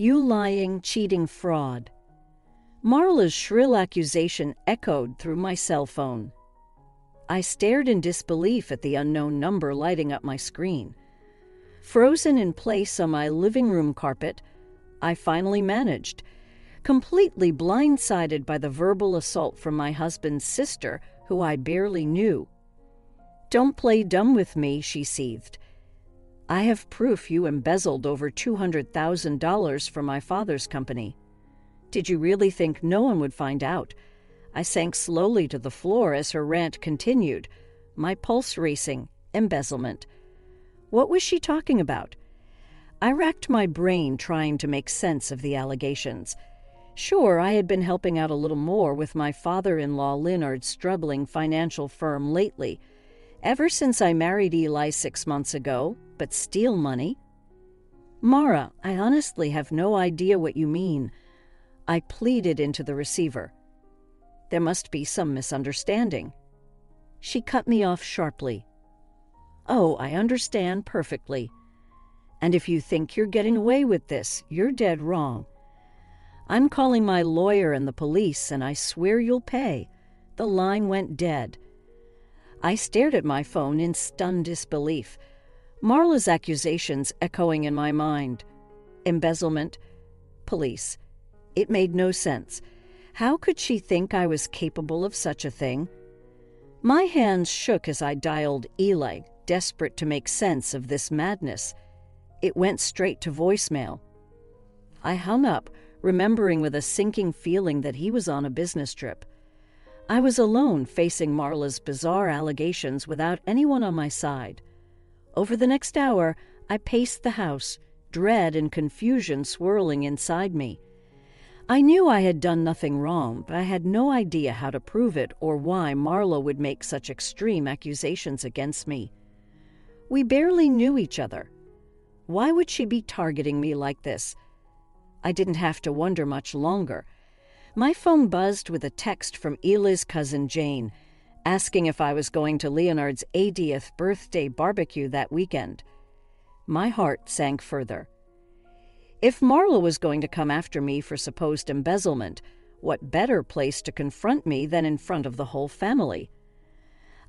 You lying, cheating fraud." Marla's shrill accusation echoed through my cell phone. I stared in disbelief at the unknown number lighting up my screen. Frozen in place on my living room carpet, I finally managed, completely blindsided by the verbal assault from my husband's sister, who I barely knew. "Don't play dumb with me," she seethed. "I have proof you embezzled over $200,000 from my father's company. Did you really think no one would find out?" I sank slowly to the floor as her rant continued, my pulse racing. Embezzlement. What was she talking about? I racked my brain trying to make sense of the allegations. Sure, I had been helping out a little more with my father-in-law Leonard's struggling financial firm lately, ever since I married Eli 6 months ago, but steal money? "Mara, I honestly have no idea what you mean," I pleaded into the receiver. There must be some misunderstanding. She cut me off sharply. "Oh, I understand perfectly. And if you think you're getting away with this, you're dead wrong. I'm calling my lawyer and the police, and I swear you'll pay." The line went dead. I stared at my phone in stunned disbelief, Marla's accusations echoing in my mind. Embezzlement, police. It made no sense. How could she think I was capable of such a thing? My hands shook as I dialed Eli, desperate to make sense of this madness. It went straight to voicemail. I hung up, remembering with a sinking feeling that he was on a business trip. I was alone facing Marla's bizarre allegations without anyone on my side. Over the next hour, I paced the house, dread and confusion swirling inside me. I knew I had done nothing wrong, but I had no idea how to prove it or why Marla would make such extreme accusations against me. We barely knew each other. Why would she be targeting me like this? I didn't have to wonder much longer. My phone buzzed with a text from Eli's cousin Jane, asking if I was going to Leonard's 80th birthday barbecue that weekend. My heart sank further. If Marla was going to come after me for supposed embezzlement, what better place to confront me than in front of the whole family?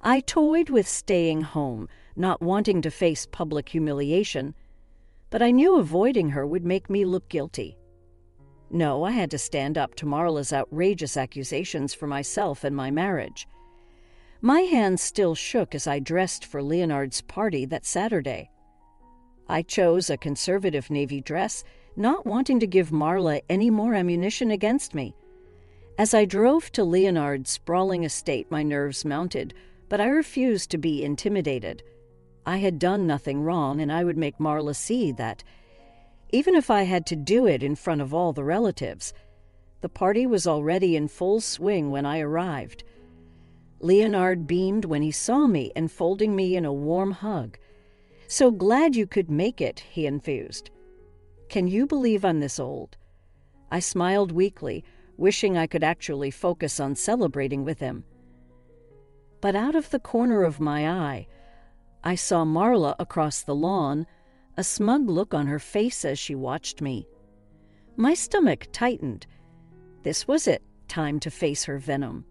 I toyed with staying home, not wanting to face public humiliation, but I knew avoiding her would make me look guilty. No, I had to stand up to Marla's outrageous accusations for myself and my marriage. My hands still shook as I dressed for Leonard's party that Saturday. I chose a conservative navy dress, not wanting to give Marla any more ammunition against me. As I drove to Leonard's sprawling estate, my nerves mounted, but I refused to be intimidated. I had done nothing wrong, and I would make Marla see that, even if I had to do it in front of all the relatives. The party was already in full swing when I arrived. Leonard beamed when he saw me, enfolding me in a warm hug. "So glad you could make it," he enthused. "Can you believe I'm this old?" I smiled weakly, wishing I could actually focus on celebrating with him. But out of the corner of my eye, I saw Marla across the lawn, a smug look on her face as she watched me. My stomach tightened. This was it, time to face her venom.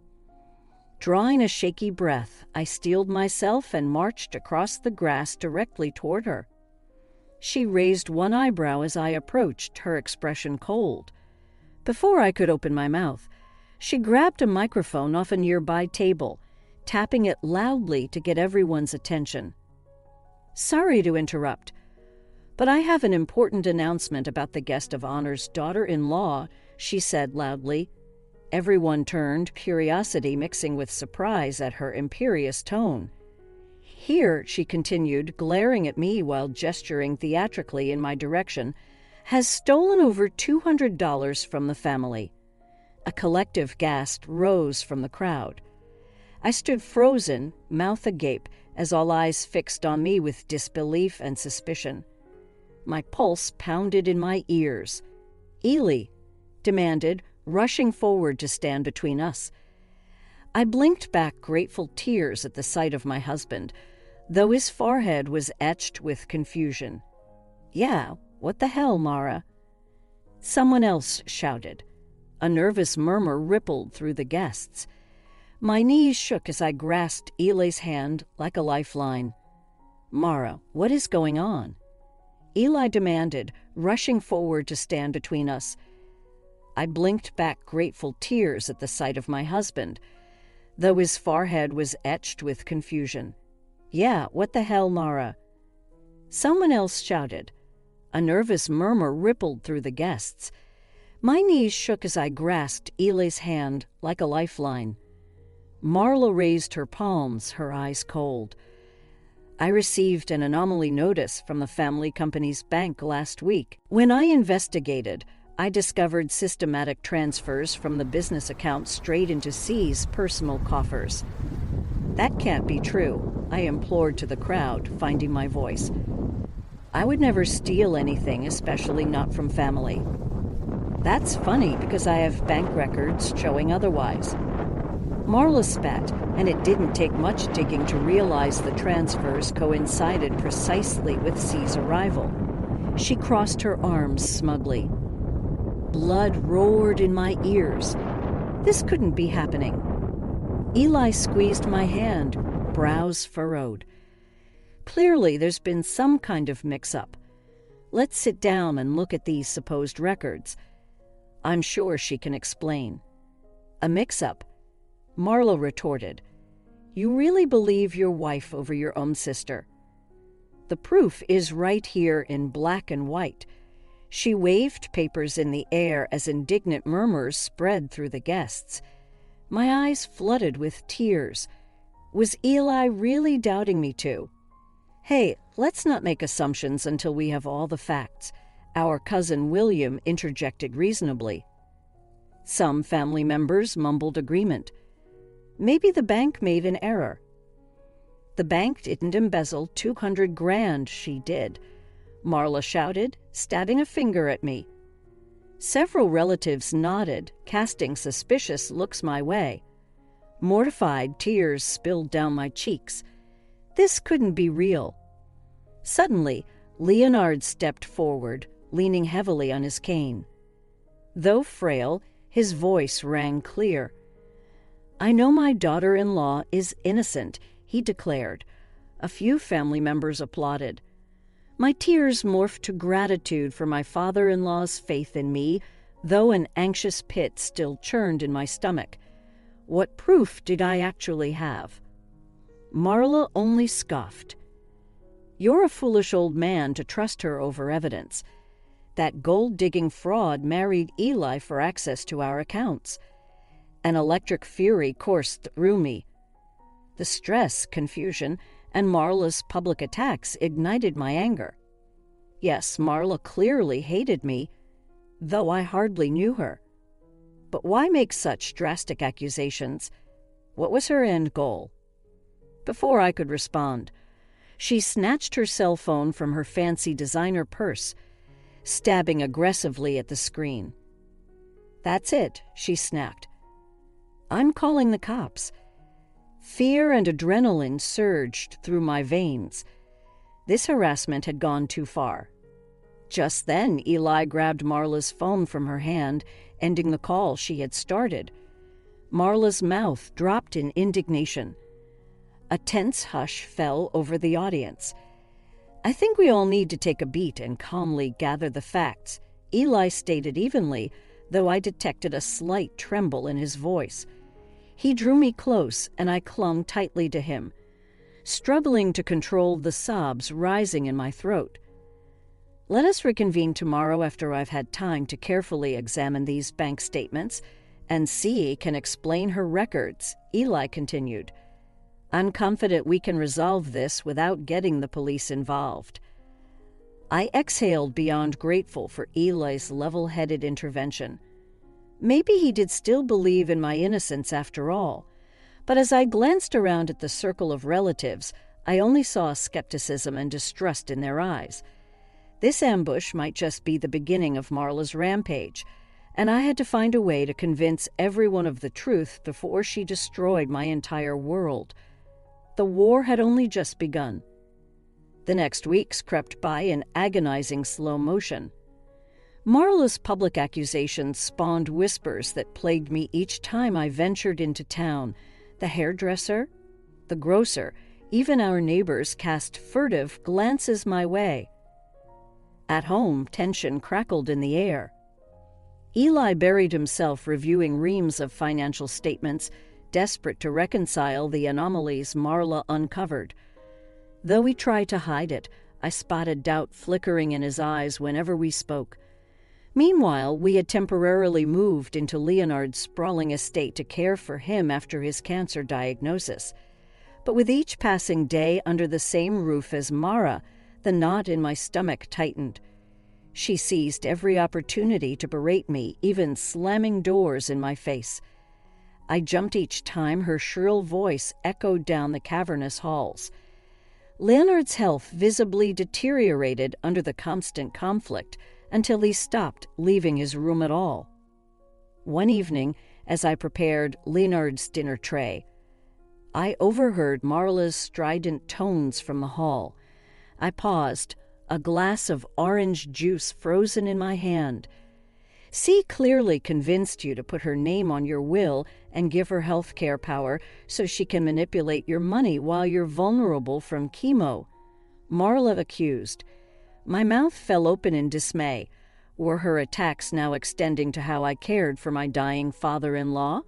Drawing a shaky breath, I steeled myself and marched across the grass directly toward her. She raised one eyebrow as I approached, her expression cold. Before I could open my mouth, she grabbed a microphone off a nearby table, tapping it loudly to get everyone's attention. "Sorry to interrupt, but I have an important announcement about the guest of honor's daughter-in-law," she said loudly. Everyone turned, curiosity mixing with surprise at her imperious tone. "Here," she continued, glaring at me while gesturing theatrically in my direction, "has stolen over $200 from the family." A collective gasp rose from the crowd. I stood frozen, mouth agape, as all eyes fixed on me with disbelief and suspicion. My pulse pounded in my ears. "Eli," demanded, rushing forward to stand between us. I blinked back grateful tears at the sight of my husband, though his forehead was etched with confusion. "Yeah, what the hell, Mara?" Someone else shouted. A nervous murmur rippled through the guests. My knees shook as I grasped Eli's hand like a lifeline. "Mara, what is going on?" Eli demanded, rushing forward to stand between us. I blinked back grateful tears at the sight of my husband, though his forehead was etched with confusion. "Yeah, what the hell, Mara?" Someone else shouted. A nervous murmur rippled through the guests. My knees shook as I grasped Eli's hand like a lifeline. Marla raised her palms, her eyes cold. "I received an anomaly notice from the family company's bank last week. When I investigated, I discovered systematic transfers from the business account straight into C's personal coffers." "That can't be true," I implored to the crowd, finding my voice. "I would never steal anything, especially not from family." "That's funny because I have bank records showing otherwise." Marla spat, and it didn't take much digging to realize the transfers coincided precisely with C's arrival. She crossed her arms smugly. Blood roared in my ears. This couldn't be happening. Eli squeezed my hand, brows furrowed. "Clearly there's been some kind of mix-up. Let's sit down and look at these supposed records. I'm sure she can explain." "A mix-up?" Marla retorted. "You really believe your wife over your own sister?" "The proof is right here in black and white." She waved papers in the air as indignant murmurs spread through the guests. My eyes flooded with tears. Was Eli really doubting me too? "Hey, let's not make assumptions until we have all the facts," our cousin William interjected reasonably. Some family members mumbled agreement. "Maybe the bank made an error." "The bank didn't embezzle 200 grand, she did," Marla shouted, stabbing a finger at me. Several relatives nodded, casting suspicious looks my way. Mortified tears spilled down my cheeks. This couldn't be real. Suddenly, Leonard stepped forward, leaning heavily on his cane. Though frail, his voice rang clear. "I know my daughter-in-law is innocent," he declared. A few family members applauded. My tears morphed to gratitude for my father-in-law's faith in me, though an anxious pit still churned in my stomach. What proof did I actually have? Marla only scoffed. "You're a foolish old man to trust her over evidence. That gold-digging fraud married Eli for access to our accounts." An electric fury coursed through me. The stress, confusion, and Marla's public attacks ignited my anger. Yes, Marla clearly hated me, though I hardly knew her. But why make such drastic accusations? What was her end goal? Before I could respond, she snatched her cell phone from her fancy designer purse, stabbing aggressively at the screen. "That's it," she snapped. "I'm calling the cops." Fear and adrenaline surged through my veins. This harassment had gone too far. Just then, Eli grabbed Marla's phone from her hand, ending the call she had started. Marla's mouth dropped in indignation. A tense hush fell over the audience. "I think we all need to take a beat and calmly gather the facts," Eli stated evenly, though I detected a slight tremble in his voice. He drew me close, and I clung tightly to him, struggling to control the sobs rising in my throat. "Let us reconvene tomorrow after I've had time to carefully examine these bank statements, and C can explain her records," Eli continued. "I'm confident we can resolve this without getting the police involved." I exhaled, beyond grateful for Eli's level-headed intervention. Maybe he did still believe in my innocence after all, but as I glanced around at the circle of relatives, I only saw skepticism and distrust in their eyes. This ambush might just be the beginning of Marla's rampage, and I had to find a way to convince everyone of the truth before she destroyed my entire world. The war had only just begun. The next weeks crept by in agonizing slow motion. Marla's public accusations spawned whispers that plagued me each time I ventured into town. The hairdresser, the grocer, even our neighbors cast furtive glances my way. At home, tension crackled in the air. Eli buried himself reviewing reams of financial statements, desperate to reconcile the anomalies Marla uncovered. Though he tried to hide it, I spotted doubt flickering in his eyes whenever we spoke. Meanwhile, we had temporarily moved into Leonard's sprawling estate to care for him after his cancer diagnosis. But with each passing day under the same roof as Mara, the knot in my stomach tightened. She seized every opportunity to berate me, even slamming doors in my face. I jumped each time her shrill voice echoed down the cavernous halls. Leonard's health visibly deteriorated under the constant conflict until he stopped leaving his room at all. One evening, as I prepared Leonard's dinner tray, I overheard Marla's strident tones from the hall. I paused, a glass of orange juice frozen in my hand. "C clearly convinced you to put her name on your will and give her health care power so she can manipulate your money while you're vulnerable from chemo," Marla accused. My mouth fell open in dismay. Were her attacks now extending to how I cared for my dying father-in-law?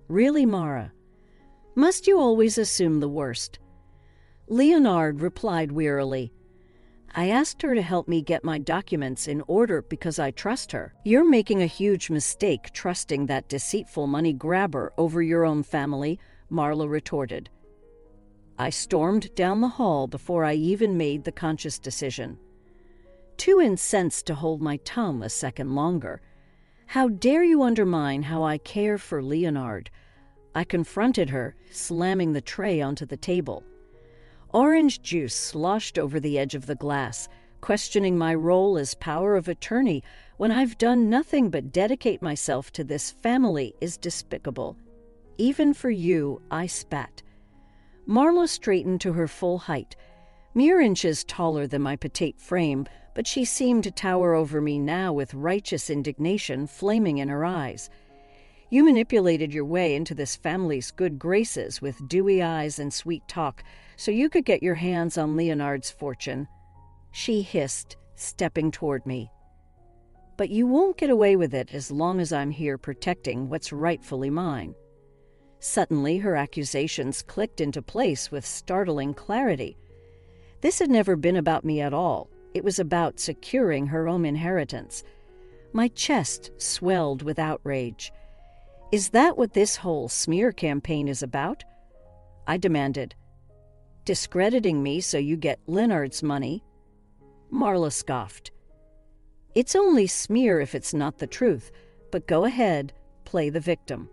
"Really, Mara? Must you always assume the worst?" Leonard replied wearily. "I asked her to help me get my documents in order because I trust her. You're making a huge mistake trusting that deceitful money grabber over your own family," Marla retorted. I stormed down the hall before I even made the conscious decision. Too incensed to hold my tongue a second longer. "How dare you undermine how I care for Leonard?" I confronted her, slamming the tray onto the table. Orange juice sloshed over the edge of the glass, questioning my role as power of attorney when I've done nothing but dedicate myself to this family is despicable. "Even for you," I spat. Marla straightened to her full height, mere inches taller than my petite frame, but she seemed to tower over me now with righteous indignation flaming in her eyes. "You manipulated your way into this family's good graces with dewy eyes and sweet talk so you could get your hands on Leonard's fortune," she hissed, stepping toward me. "But you won't get away with it as long as I'm here protecting what's rightfully mine." Suddenly, her accusations clicked into place with startling clarity. This had never been about me at all. It was about securing her own inheritance. My chest swelled with outrage. "Is that what this whole smear campaign is about?" I demanded. "Discrediting me so you get Leonard's money?" Marla scoffed. "It's only smear if it's not the truth, but go ahead, play the victim.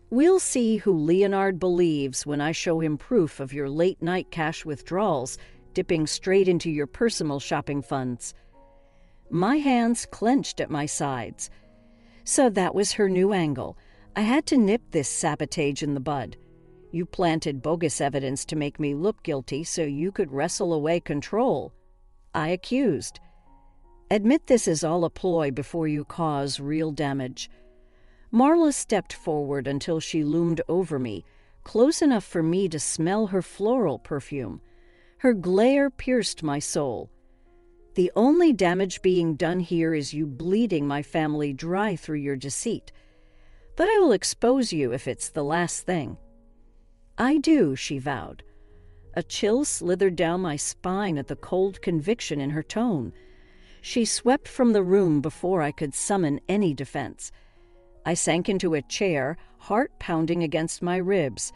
We'll see who Leonard believes when I show him proof of your late-night cash withdrawals dipping straight into your personal shopping funds." My hands clenched at my sides. So that was her new angle. I had to nip this sabotage in the bud. "You planted bogus evidence to make me look guilty so you could wrestle away control," I accused. "Admit this is all a ploy before you cause real damage." Marla stepped forward until she loomed over me, close enough for me to smell her floral perfume. Her glare pierced my soul. "The only damage being done here is you bleeding my family dry through your deceit. But I will expose you if it's the last thing." "I do," she vowed. A chill slithered down my spine at the cold conviction in her tone. She swept from the room before I could summon any defense. I sank into a chair, heart pounding against my ribs.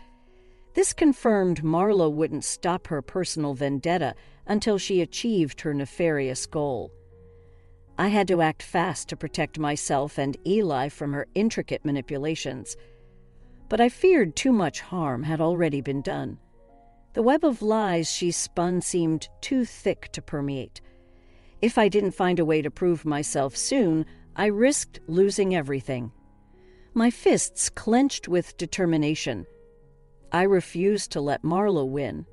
This confirmed Marla wouldn't stop her personal vendetta until she achieved her nefarious goal. I had to act fast to protect myself and Eli from her intricate manipulations. But I feared too much harm had already been done. The web of lies she spun seemed too thick to permeate. If I didn't find a way to prove myself soon, I risked losing everything. My fists clenched with determination. I refused to let Marla win.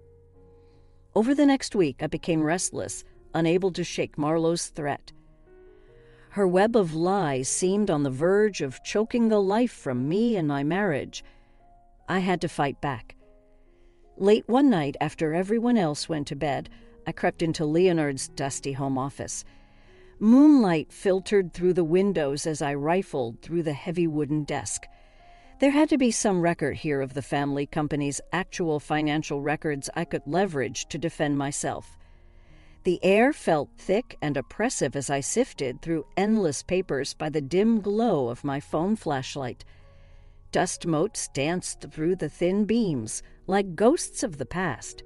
Over the next week, I became restless, unable to shake Marlo's threat. Her web of lies seemed on the verge of choking the life from me and my marriage. I had to fight back. Late one night, after everyone else went to bed, I crept into Leonard's dusty home office. Moonlight filtered through the windows as I rifled through the heavy wooden desk. There had to be some record here of the family company's actual financial records I could leverage to defend myself. The air felt thick and oppressive as I sifted through endless papers by the dim glow of my phone flashlight. Dust motes danced through the thin beams like ghosts of the past.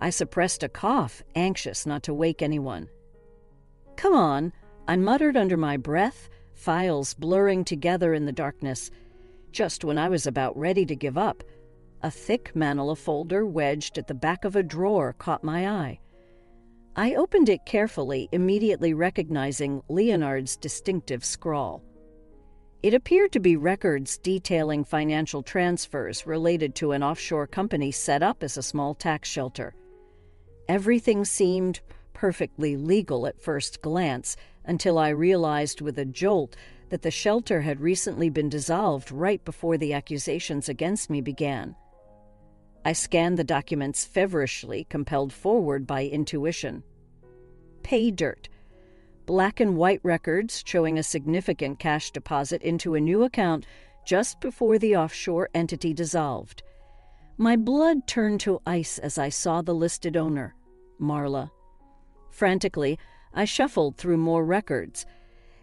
I suppressed a cough, anxious not to wake anyone. "Come on," I muttered under my breath, files blurring together in the darkness. Just when I was about ready to give up, a thick manila folder wedged at the back of a drawer caught my eye. I opened it carefully, immediately recognizing Leonard's distinctive scrawl. It appeared to be records detailing financial transfers related to an offshore company set up as a small tax shelter. Everything seemed perfectly legal at first glance, until I realized with a jolt that the shelter had recently been dissolved right before the accusations against me began. I scanned the documents feverishly, compelled forward by intuition. Pay dirt. Black and white records showing a significant cash deposit into a new account just before the offshore entity dissolved. My blood turned to ice as I saw the listed owner, Marla. Frantically, I shuffled through more records,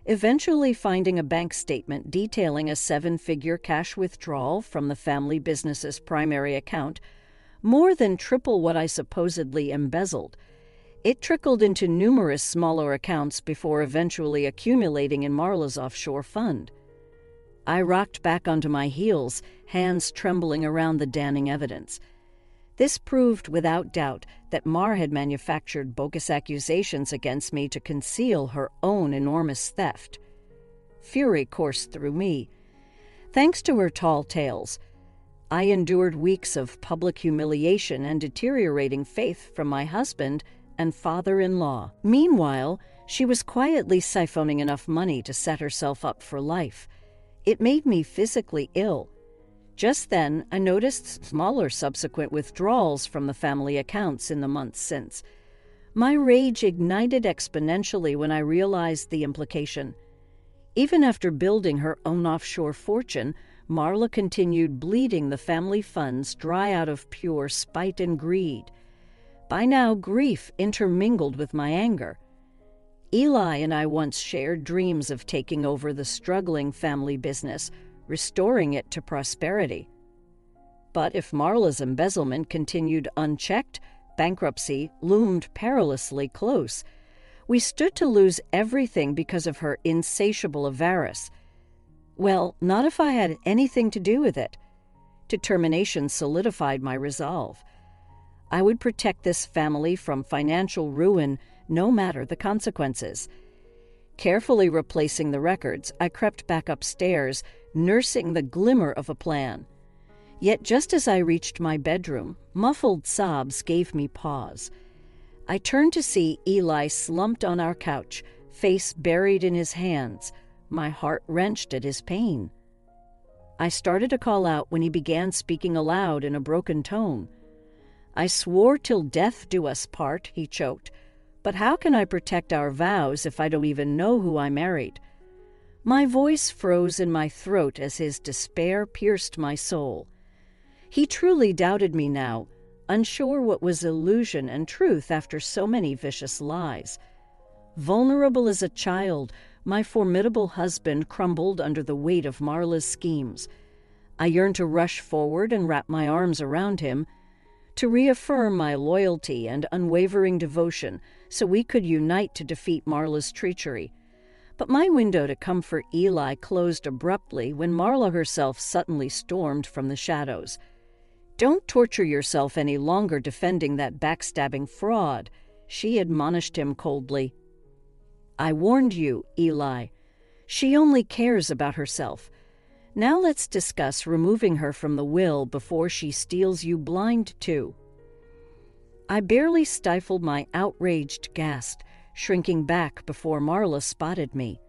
eventually finding a bank statement detailing a 7-figure cash withdrawal from the family business's primary account, more than triple what I supposedly embezzled. It trickled into numerous smaller accounts before eventually accumulating in Marla's offshore fund. I rocked back onto my heels, hands trembling around the damning evidence. This proved without doubt that Mar had manufactured bogus accusations against me to conceal her own enormous theft. Fury coursed through me. Thanks to her tall tales, I endured weeks of public humiliation and deteriorating faith from my husband and father-in-law. Meanwhile, she was quietly siphoning enough money to set herself up for life. It made me physically ill. Just then, I noticed smaller subsequent withdrawals from the family accounts in the months since. My rage ignited exponentially when I realized the implication. Even after building her own offshore fortune, Marla continued bleeding the family funds dry out of pure spite and greed. By now, grief intermingled with my anger. Eli and I once shared dreams of taking over the struggling family business, restoring it to prosperity. But if Marla's embezzlement continued unchecked, bankruptcy loomed perilously close. We stood to lose everything because of her insatiable avarice. Well, not if I had anything to do with it. Determination solidified my resolve. I would protect this family from financial ruin, no matter the consequences. Carefully replacing the records, I crept back upstairs, nursing the glimmer of a plan. Yet just as I reached my bedroom, muffled sobs gave me pause. I turned to see Eli slumped on our couch, face buried in his hands, my heart wrenched at his pain. I started to call out when he began speaking aloud in a broken tone. "I swore till death do us part," he choked. "But how can I protect our vows if I don't even know who I married?" My voice froze in my throat as his despair pierced my soul. He truly doubted me now, unsure what was illusion and truth after so many vicious lies. Vulnerable as a child, my formidable husband crumbled under the weight of Marla's schemes. I yearned to rush forward and wrap my arms around him, to reaffirm my loyalty and unwavering devotion so we could unite to defeat Marla's treachery. But my window to comfort Eli closed abruptly when Marla herself suddenly stormed from the shadows. "Don't torture yourself any longer defending that backstabbing fraud," she admonished him coldly. "I warned you, Eli. She only cares about herself. Now let's discuss removing her from the will before she steals you blind too." I barely stifled my outraged gasp, shrinking back before Marla spotted me.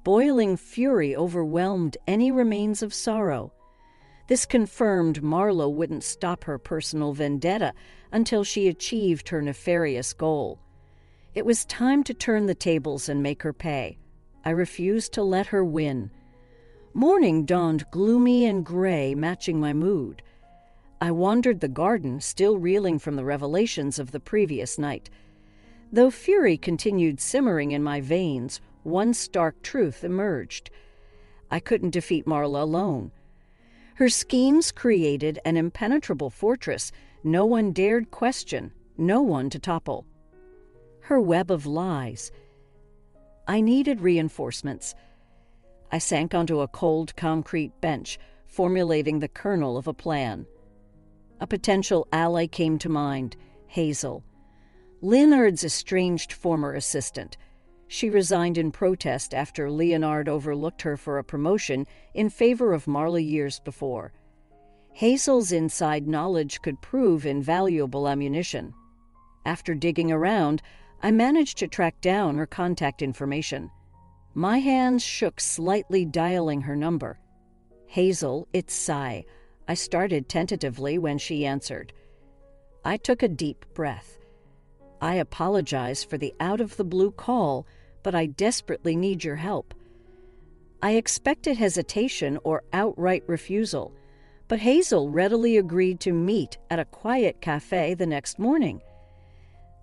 Boiling fury overwhelmed any remains of sorrow. This confirmed Marla wouldn't stop her personal vendetta until she achieved her nefarious goal. It was time to turn the tables and make her pay. I refused to let her win. Morning dawned gloomy and gray, matching my mood. I wandered the garden, still reeling from the revelations of the previous night. Though fury continued simmering in my veins, one stark truth emerged. I couldn't defeat Marla alone. Her schemes created an impenetrable fortress no one dared question, no one to topple. Her web of lies. I needed reinforcements. I sank onto a cold concrete bench, formulating the kernel of a plan. A potential ally came to mind, Hazel. Leonard's estranged former assistant. She resigned in protest after Leonard overlooked her for a promotion in favor of Marla years before. Hazel's inside knowledge could prove invaluable ammunition. After digging around, I managed to track down her contact information. My hands shook slightly, dialing her number. "Hazel, it's Cy." I started tentatively when she answered. I took a deep breath. "I apologize for the out-of-the-blue call, but I desperately need your help." I expected hesitation or outright refusal, but Hazel readily agreed to meet at a quiet cafe the next morning.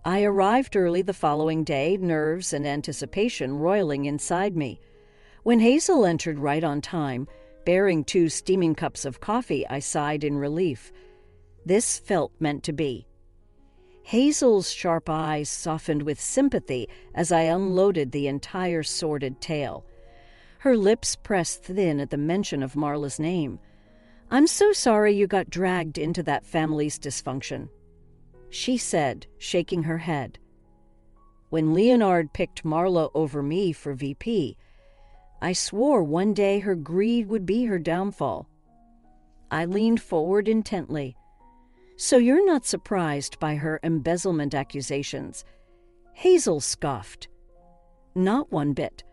I arrived early the following day, nerves and anticipation roiling inside me. When Hazel entered right on time, bearing 2 steaming cups of coffee, I sighed in relief. This felt meant to be. Hazel's sharp eyes softened with sympathy as I unloaded the entire sordid tale. Her lips pressed thin at the mention of Marla's name. "I'm so sorry you got dragged into that family's dysfunction," she said, shaking her head. "When Leonard picked Marla over me for VP, I swore one day her greed would be her downfall." I leaned forward intently. "So you're not surprised by her embezzlement accusations?" Hazel scoffed. "Not one bit.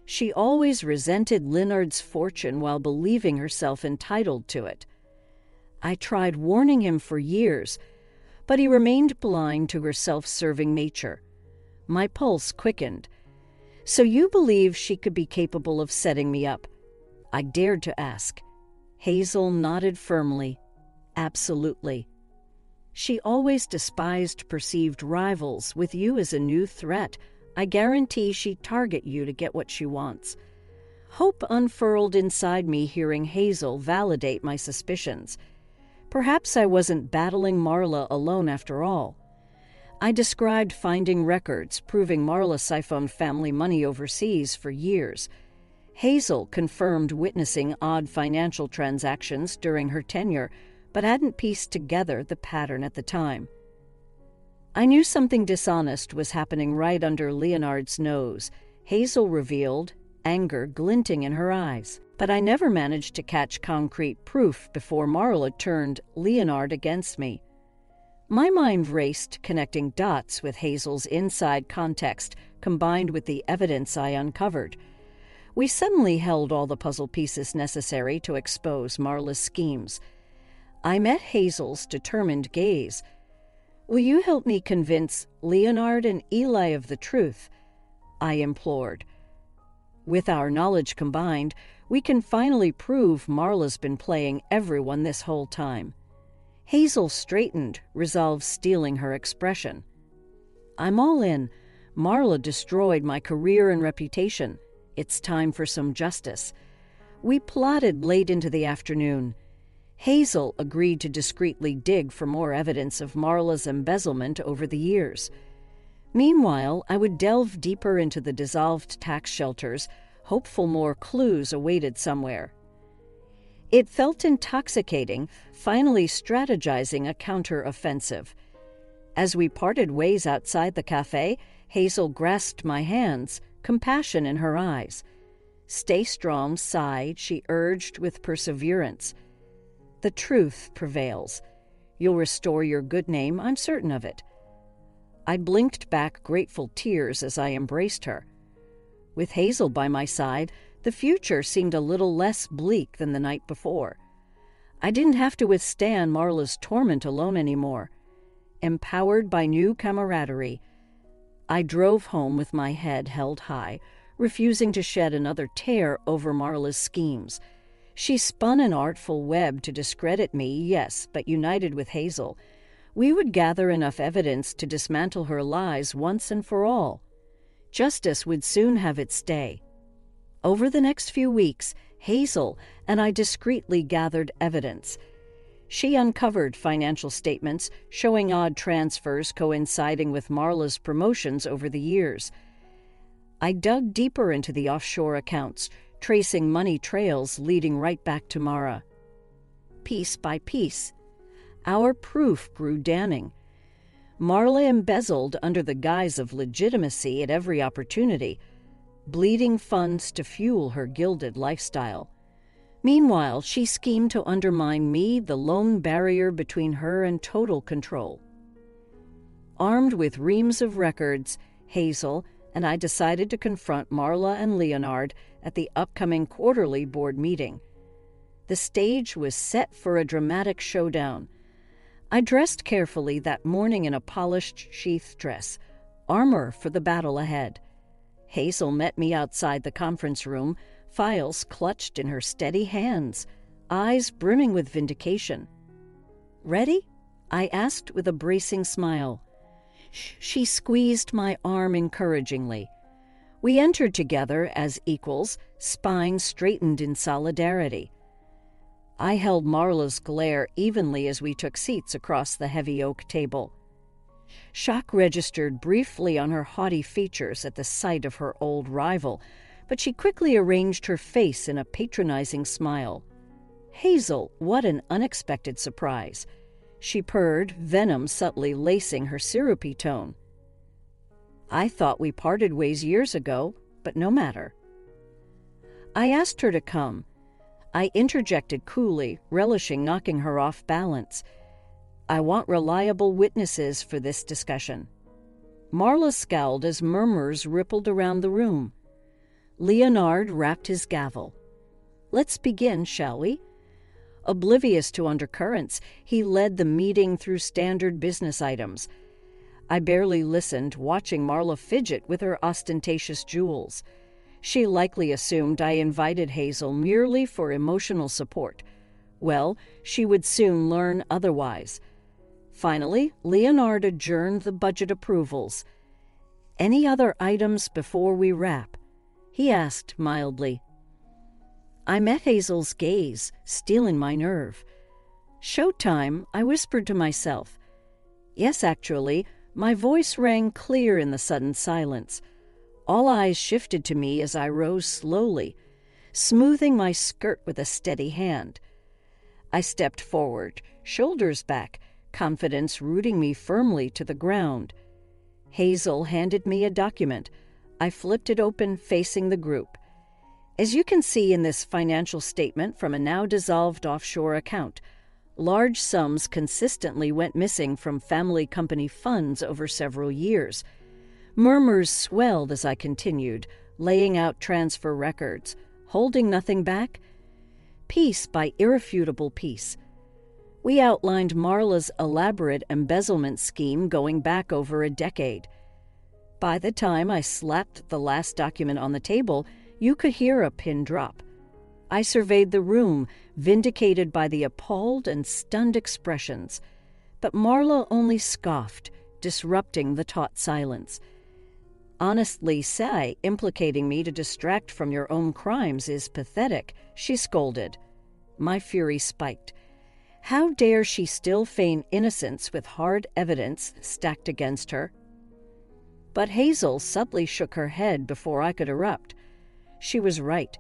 She always resented Leonard's fortune while believing herself entitled to it. I tried warning him for years, but he remained blind to her self-serving nature. My pulse quickened. "So you believe she could be capable of setting me up?" I dared to ask. Hazel nodded firmly. "Absolutely. She always despised perceived rivals. With you as a new threat, I guarantee she'd target you to get what she wants." Hope unfurled inside me hearing Hazel validate my suspicions. Perhaps I wasn't battling Marla alone after all. I described finding records proving Marla siphoned family money overseas for years. Hazel confirmed witnessing odd financial transactions during her tenure, but hadn't pieced together the pattern at the time. I knew something dishonest was happening right under Leonard's nose, Hazel revealed, anger glinting in her eyes. But I never managed to catch concrete proof before Marla turned Leonard against me. My mind raced, connecting dots with Hazel's inside context combined with the evidence I uncovered. We suddenly held all the puzzle pieces necessary to expose Marla's schemes. I met Hazel's determined gaze. "Will you help me convince Leonard and Eli of the truth?" I implored. "With our knowledge combined, we can finally prove Marla's been playing everyone this whole time." Hazel straightened, resolve stealing her expression. "I'm all in. Marla destroyed my career and reputation. It's time for some justice." We plotted late into the afternoon. Hazel agreed to discreetly dig for more evidence of Marla's embezzlement over the years. Meanwhile, I would delve deeper into the dissolved tax shelters, hopeful more clues awaited somewhere. It felt intoxicating, finally strategizing a counter-offensive. As we parted ways outside the cafe, Hazel grasped my hands, compassion in her eyes. "Stay strong, sighed," she urged with perseverance. "The truth prevails. You'll restore your good name, I'm certain of it." I blinked back grateful tears as I embraced her. With Hazel by my side, the future seemed a little less bleak than the night before. I didn't have to withstand Marla's torment alone anymore. Empowered by new camaraderie, I drove home with my head held high, refusing to shed another tear over Marla's schemes. She spun an artful web to discredit me, yes, but united with Hazel, we would gather enough evidence to dismantle her lies once and for all. Justice would soon have its day. Over the next few weeks, Hazel and I discreetly gathered evidence. She uncovered financial statements showing odd transfers coinciding with Marla's promotions over the years. I dug deeper into the offshore accounts, tracing money trails leading right back to Mara. Piece by piece, our proof grew damning. Marla embezzled under the guise of legitimacy at every opportunity, bleeding funds to fuel her gilded lifestyle. Meanwhile, she schemed to undermine me, the lone barrier between her and total control. Armed with reams of records, Hazel and I decided to confront Marla and Leonard at the upcoming quarterly board meeting. The stage was set for a dramatic showdown. I dressed carefully that morning in a polished sheath dress, armor for the battle ahead. Hazel met me outside the conference room, files clutched in her steady hands, eyes brimming with vindication. "Ready?" I asked with a bracing smile. She squeezed my arm encouragingly. We entered together as equals, spines straightened in solidarity. I held Marla's glare evenly as we took seats across the heavy oak table. Shock registered briefly on her haughty features at the sight of her old rival, but she quickly arranged her face in a patronizing smile. "Hazel, what an unexpected surprise," she purred, venom subtly lacing her syrupy tone. "I thought we parted ways years ago, but no matter." I asked her to come. I interjected coolly, relishing knocking her off balance. "I want reliable witnesses for this discussion." Marla scowled as murmurs rippled around the room. Leonard rapped his gavel. "Let's begin, shall we?" Oblivious to undercurrents, he led the meeting through standard business items. I barely listened, watching Marla fidget with her ostentatious jewels. She likely assumed I invited Hazel merely for emotional support. Well, she would soon learn otherwise. Finally, Leonard adjourned the budget approvals. "Any other items before we wrap?" he asked mildly. I met Hazel's gaze, stealing my nerve. "Showtime," I whispered to myself. Yes, actually, my voice rang clear in the sudden silence. All eyes shifted to me as I rose slowly, smoothing my skirt with a steady hand. I stepped forward, shoulders back, confidence rooting me firmly to the ground. Hazel handed me a document. I flipped it open, facing the group. As you can see in this financial statement from a now-dissolved offshore account, large sums consistently went missing from family company funds over several years. Murmurs swelled as I continued, laying out transfer records, holding nothing back, piece by irrefutable piece. We outlined Marla's elaborate embezzlement scheme going back over a decade. By the time I slapped the last document on the table, you could hear a pin drop. I surveyed the room, vindicated by the appalled and stunned expressions. But Marla only scoffed, disrupting the taut silence. "Honestly, Sai, implicating me to distract from your own crimes is pathetic," she scolded. My fury spiked. How dare she still feign innocence with hard evidence stacked against her? But Hazel subtly shook her head before I could erupt. She was right.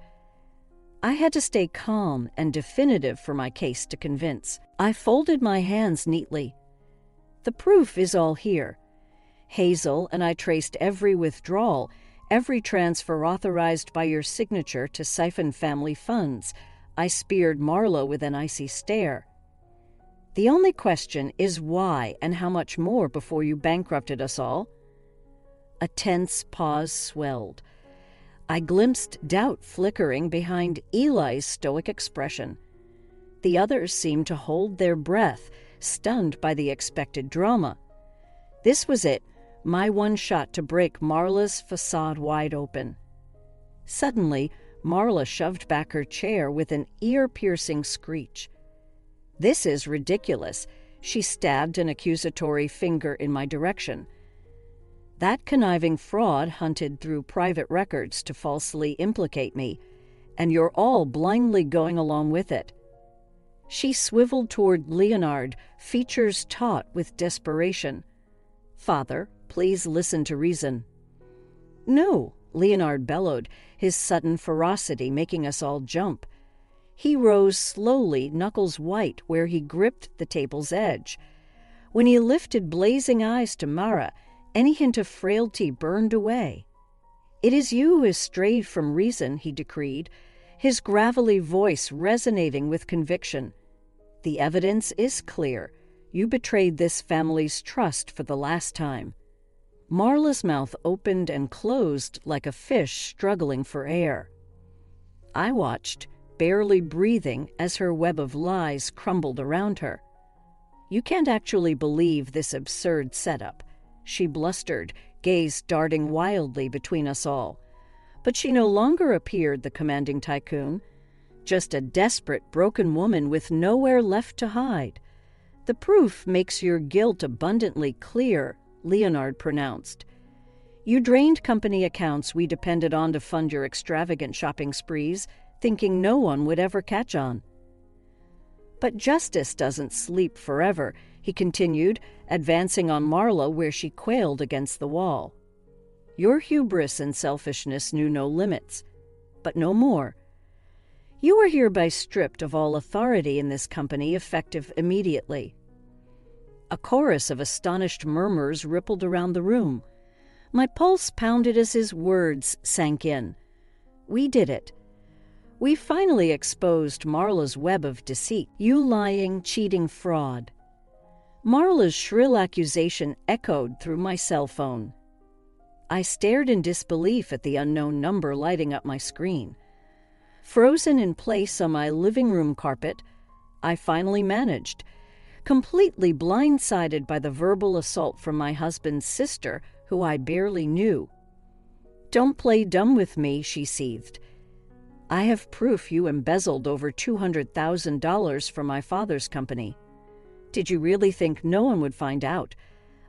I had to stay calm and definitive for my case to convince. I folded my hands neatly. The proof is all here. Hazel and I traced every withdrawal, every transfer authorized by your signature to siphon family funds. I speared Marla with an icy stare. The only question is why and how much more before you bankrupted us all." A tense pause swelled. I glimpsed doubt flickering behind Eli's stoic expression. The others seemed to hold their breath, stunned by the expected drama. This was it, my one shot to break Marla's facade wide open. Suddenly, Marla shoved back her chair with an ear-piercing screech. "This is ridiculous," she stabbed an accusatory finger in my direction. "That conniving fraud hunted through private records to falsely implicate me, and you're all blindly going along with it." She swiveled toward Leonard, features taut with desperation. "Father, please listen to reason." "No," Leonard bellowed, his sudden ferocity making us all jump. He rose slowly, knuckles white where he gripped the table's edge. When he lifted blazing eyes to Mara, any hint of frailty burned away. "It is you who has strayed from reason," he decreed, his gravelly voice resonating with conviction. "The evidence is clear. You betrayed this family's trust for the last time." Marla's mouth opened and closed like a fish struggling for air. I watched, barely breathing, as her web of lies crumbled around her. "You can't actually believe this absurd setup," she blustered, gaze darting wildly between us all. But she no longer appeared the commanding tycoon, just a desperate, broken woman with nowhere left to hide. "The proof makes your guilt abundantly clear," Leonard pronounced. "You drained company accounts we depended on to fund your extravagant shopping sprees, thinking no one would ever catch on." "But justice doesn't sleep forever," he continued, advancing on Marla where she quailed against the wall. "Your hubris and selfishness knew no limits, but no more. You are hereby stripped of all authority in this company, effective immediately." A chorus of astonished murmurs rippled around the room. My pulse pounded as his words sank in. "We did it. We finally exposed Marla's web of deceit. You lying, cheating fraud." Marla's shrill accusation echoed through my cell phone. I stared in disbelief at the unknown number lighting up my screen. Frozen in place on my living room carpet, I finally managed, completely blindsided by the verbal assault from my husband's sister, who I barely knew. "Don't play dumb with me," she seethed. "I have proof you embezzled over $200,000 from my father's company. Did you really think no one would find out?"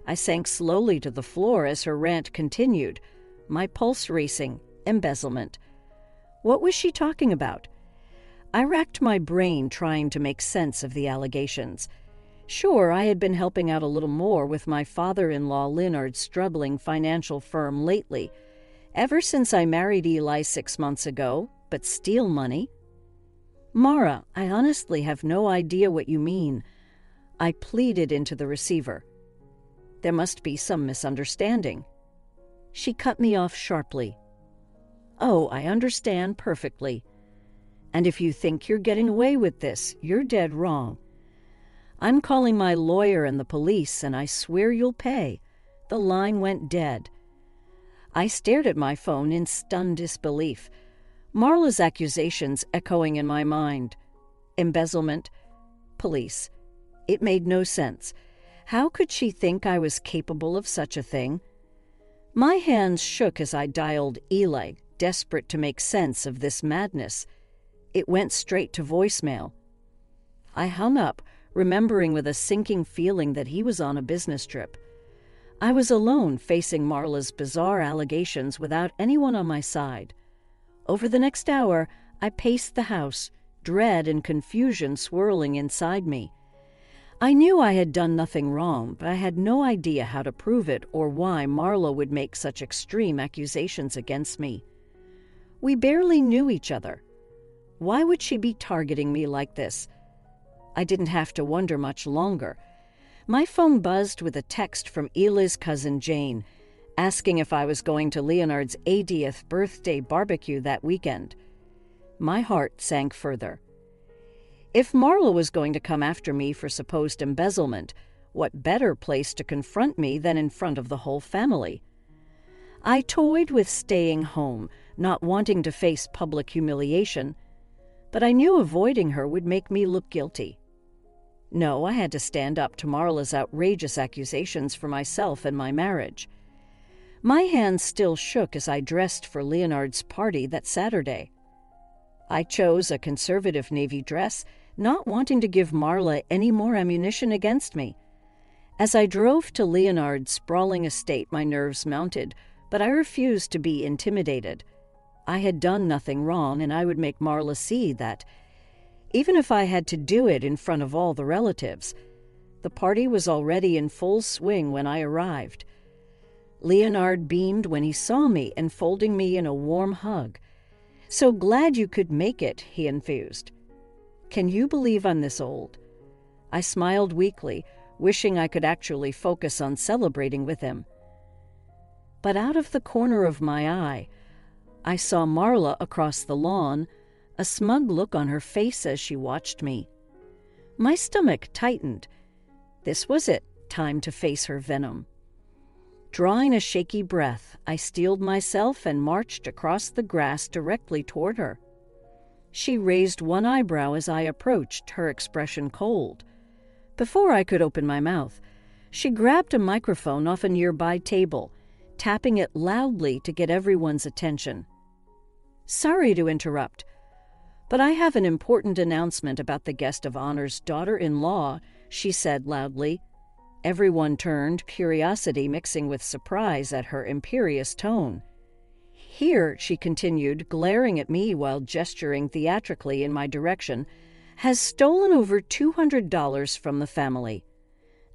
I sank slowly to the floor as her rant continued, my pulse racing. Embezzlement. What was she talking about? I racked my brain trying to make sense of the allegations. Sure, I had been helping out a little more with my father-in-law Leonard's struggling financial firm lately, ever since I married Eli 6 months ago, but steal money? "Mara, I honestly have no idea what you mean," I pleaded into the receiver. There must be some misunderstanding. She cut me off sharply. "Oh, I understand perfectly. And if you think you're getting away with this, you're dead wrong. I'm calling my lawyer and the police, and I swear you'll pay." The line went dead. I stared at my phone in stunned disbelief, Marla's accusations echoing in my mind. Embezzlement, police. It made no sense. How could she think I was capable of such a thing? My hands shook as I dialed Eli, desperate to make sense of this madness. It went straight to voicemail. I hung up, remembering with a sinking feeling that he was on a business trip. I was alone facing Marla's bizarre allegations without anyone on my side. Over the next hour, I paced the house, dread and confusion swirling inside me. I knew I had done nothing wrong, but I had no idea how to prove it or why Marla would make such extreme accusations against me. We barely knew each other. Why would she be targeting me like this? I didn't have to wonder much longer. My phone buzzed with a text from Eli's cousin Jane, asking if I was going to Leonard's 80th birthday barbecue that weekend. My heart sank further. If Marla was going to come after me for supposed embezzlement, what better place to confront me than in front of the whole family? I toyed with staying home, not wanting to face public humiliation, but I knew avoiding her would make me look guilty. No, I had to stand up to Marla's outrageous accusations for myself and my marriage. My hands still shook as I dressed for Leonard's party that Saturday. I chose a conservative navy dress, not wanting to give Marla any more ammunition against me. As I drove to Leonard's sprawling estate, my nerves mounted, but I refused to be intimidated. I had done nothing wrong, and I would make Marla see that, even if I had to do it in front of all the relatives. The party was already in full swing when I arrived. Leonard beamed when he saw me, enfolding me in a warm hug. "So glad you could make it," he enthused. "Can you believe I'm this old?" I smiled weakly, wishing I could actually focus on celebrating with him. But out of the corner of my eye, I saw Marla across the lawn, a smug look on her face as she watched me. My stomach tightened. This was it, time to face her venom. Drawing a shaky breath, I steeled myself and marched across the grass directly toward her. She raised one eyebrow as I approached, her expression cold. Before I could open my mouth, she grabbed a microphone off a nearby table, tapping it loudly to get everyone's attention. "Sorry to interrupt, but I have an important announcement about the guest of honor's daughter-in-law," she said loudly. Everyone turned, curiosity mixing with surprise at her imperious tone. "Here," she continued, glaring at me while gesturing theatrically in my direction, "has stolen over $200 from the family."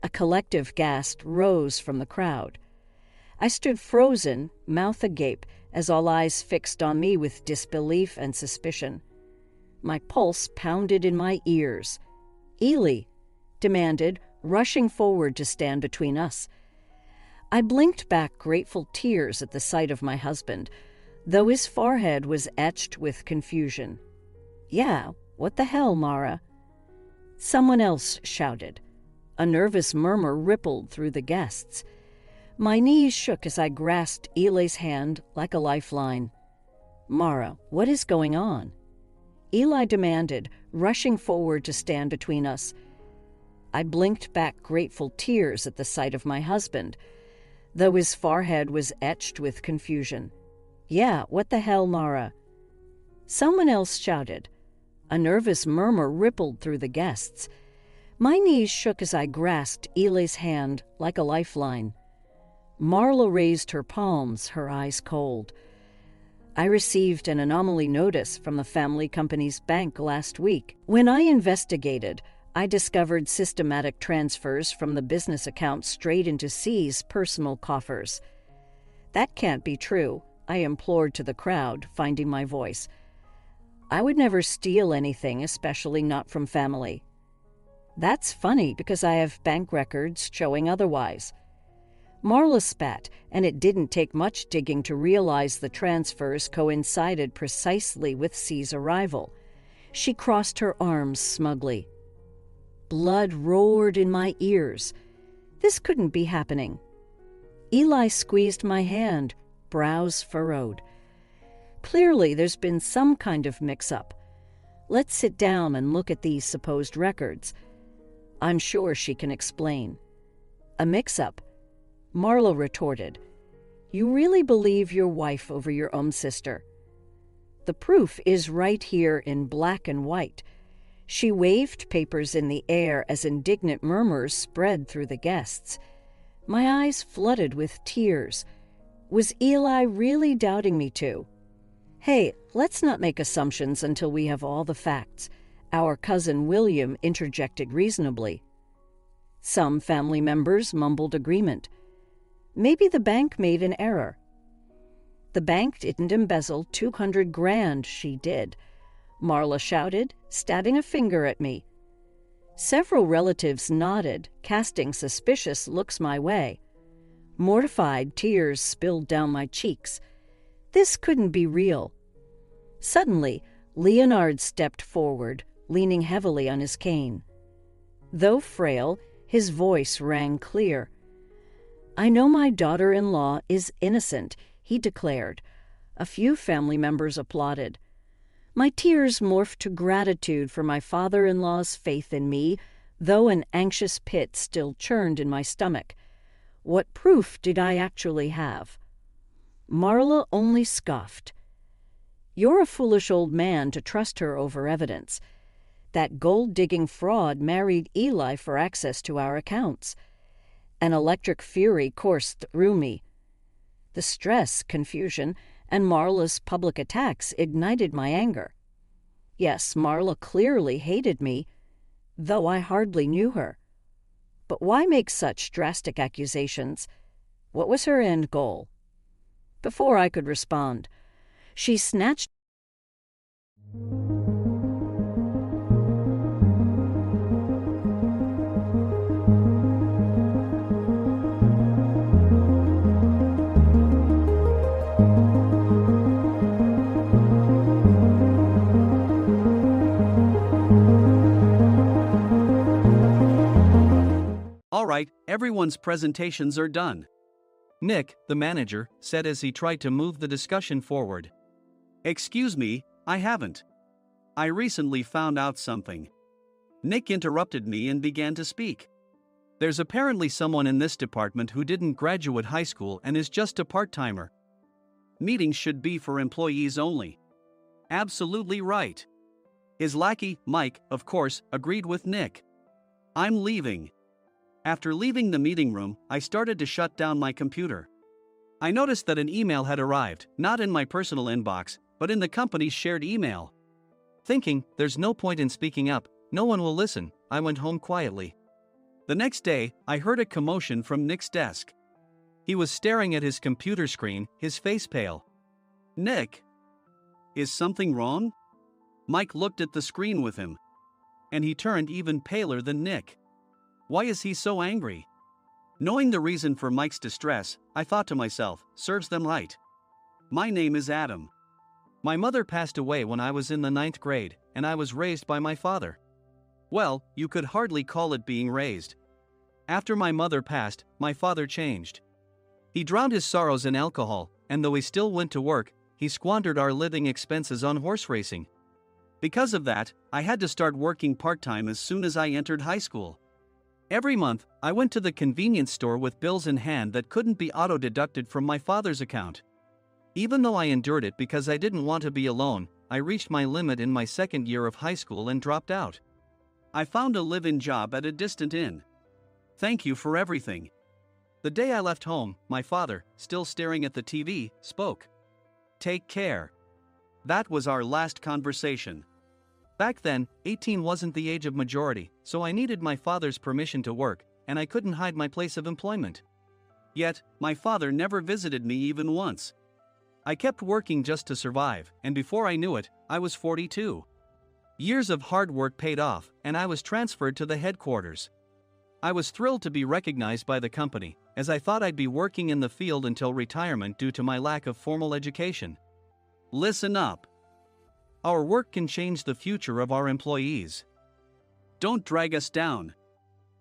A collective gasp rose from the crowd. I stood frozen, mouth agape, as all eyes fixed on me with disbelief and suspicion. My pulse pounded in my ears. "Ely," demanded, rushing forward to stand between us. I blinked back grateful tears at the sight of my husband, though his forehead was etched with confusion. "Yeah, what the hell, Mara?" Someone else shouted. A nervous murmur rippled through the guests. My knees shook as I grasped Eli's hand like a lifeline. "Mara, what is going on?" Eli demanded, rushing forward to stand between us. I blinked back grateful tears at the sight of my husband, though his forehead was etched with confusion. "Yeah, what the hell, Mara?" Someone else shouted. A nervous murmur rippled through the guests. My knees shook as I grasped Eli's hand like a lifeline. Marla raised her palms, her eyes cold. "I received an anomaly notice from the family company's bank last week. When I investigated, I discovered systematic transfers from the business account straight into C's personal coffers." "That can't be true," I implored to the crowd, finding my voice. "I would never steal anything, especially not from family." "That's funny because I have bank records showing otherwise." Marla spat, and it didn't take much digging to realize the transfers coincided precisely with C's arrival. She crossed her arms smugly. Blood roared in my ears. This couldn't be happening. Eli squeezed my hand, brows furrowed. "Clearly there's been some kind of mix-up. Let's sit down and look at these supposed records. I'm sure she can explain." "A mix-up?" Marla retorted. "You really believe your wife over your own sister?" "The proof is right here in black and white." She waved papers in the air as indignant murmurs spread through the guests. My eyes flooded with tears. Was Eli really doubting me too? "Hey, let's not make assumptions until we have all the facts," our cousin William interjected reasonably. Some family members mumbled agreement. Maybe the bank made an error. "The bank didn't embezzle 200 grand, she did," Marla shouted, stabbing a finger at me. Several relatives nodded, casting suspicious looks my way. Mortified tears spilled down my cheeks. This couldn't be real. Suddenly, Leonard stepped forward, leaning heavily on his cane. Though frail, his voice rang clear. "I know my daughter-in-law is innocent," he declared. A few family members applauded. My tears morphed to gratitude for my father-in-law's faith in me, though an anxious pit still churned in my stomach. What proof did I actually have? Marla only scoffed. "You're a foolish old man to trust her over evidence. That gold-digging fraud married Eli for access to our accounts." An electric fury coursed through me. The stress, confusion, and Marla's public attacks ignited my anger. Yes, Marla clearly hated me, though I hardly knew her. But why make such drastic accusations? What was her end goal? Before I could respond, she snatched. All right, everyone's presentations are done, Nick, the manager, said as he tried to move the discussion forward. "Excuse me, I haven't. I recently found out something." Nick interrupted me and began to speak. "There's apparently someone in this department who didn't graduate high school and is just a part-timer. Meetings should be for employees only." Absolutely right. His lackey, Mike, of course, agreed with Nick. "I'm leaving." After leaving the meeting room, I started to shut down my computer. I noticed that an email had arrived, not in my personal inbox, but in the company's shared email. Thinking, there's no point in speaking up, no one will listen, I went home quietly. The next day, I heard a commotion from Nick's desk. He was staring at his computer screen, his face pale. "Nick, is something wrong?" Mike looked at the screen with him. And he turned even paler than Nick. Why is he so angry? Knowing the reason for Mike's distress, I thought to myself, serves them right. My name is Adam. My mother passed away when I was in the 9th grade, and I was raised by my father. Well, you could hardly call it being raised. After my mother passed, my father changed. He drowned his sorrows in alcohol, and though he still went to work, he squandered our living expenses on horse racing. Because of that, I had to start working part-time as soon as I entered high school. Every month, I went to the convenience store with bills in hand that couldn't be auto-deducted from my father's account. Even though I endured it because I didn't want to be alone, I reached my limit in my second year of high school and dropped out. I found a live-in job at a distant inn. Thank you for everything. The day I left home, my father, still staring at the TV, spoke. Take care. That was our last conversation. Back then, 18 wasn't the age of majority, so I needed my father's permission to work, and I couldn't hide my place of employment. Yet, my father never visited me even once. I kept working just to survive, and before I knew it, I was 42. Years of hard work paid off, and I was transferred to the headquarters. I was thrilled to be recognized by the company, as I thought I'd be working in the field until retirement due to my lack of formal education. Listen up. Our work can change the future of our employees. Don't drag us down.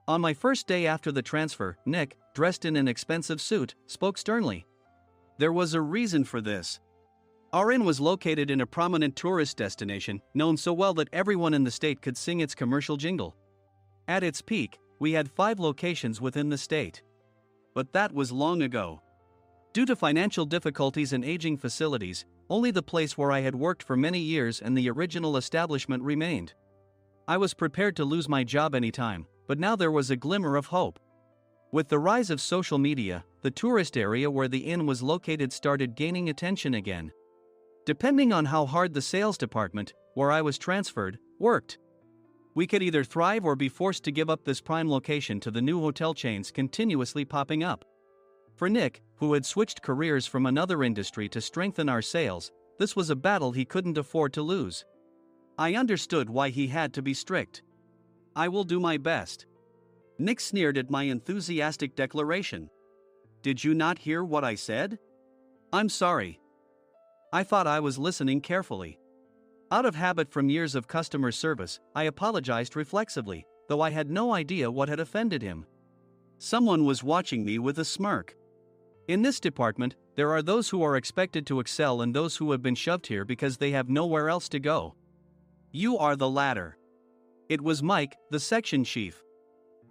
On my first day after the transfer, Nick, dressed in an expensive suit, spoke sternly. There was a reason for this. Our inn was located in a prominent tourist destination, known so well that everyone in the state could sing its commercial jingle. At its peak, we had 5 locations within the state. But that was long ago. Due to financial difficulties and aging facilities, only the place where I had worked for many years and the original establishment remained. I was prepared to lose my job anytime, but now there was a glimmer of hope. With the rise of social media, the tourist area where the inn was located started gaining attention again. Depending on how hard the sales department, where I was transferred, worked, we could either thrive or be forced to give up this prime location to the new hotel chains continuously popping up. For Nick, who had switched careers from another industry to strengthen our sales, this was a battle he couldn't afford to lose. I understood why he had to be strict. I will do my best. Nick sneered at my enthusiastic declaration. Did you not hear what I said? I'm sorry. I thought I was listening carefully. Out of habit from years of customer service, I apologized reflexively, though I had no idea what had offended him. Someone was watching me with a smirk. In this department, there are those who are expected to excel and those who have been shoved here because they have nowhere else to go. You are the latter. It was Mike, the section chief.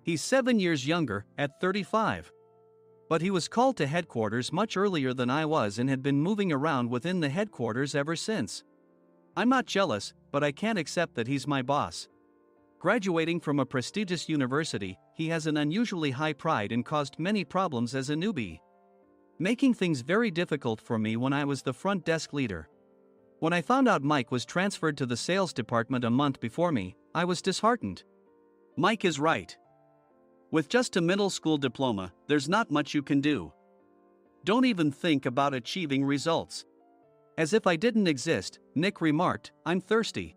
He's 7 years younger, at 35. But he was called to headquarters much earlier than I was and had been moving around within the headquarters ever since. I'm not jealous, but I can't accept that he's my boss. Graduating from a prestigious university, he has an unusually high pride and caused many problems as a newbie, making things very difficult for me when I was the front desk leader. When I found out Mike was transferred to the sales department a month before me, I was disheartened. Mike is right. With just a middle school diploma, there's not much you can do. Don't even think about achieving results. As if I didn't exist, Nick remarked, "I'm thirsty."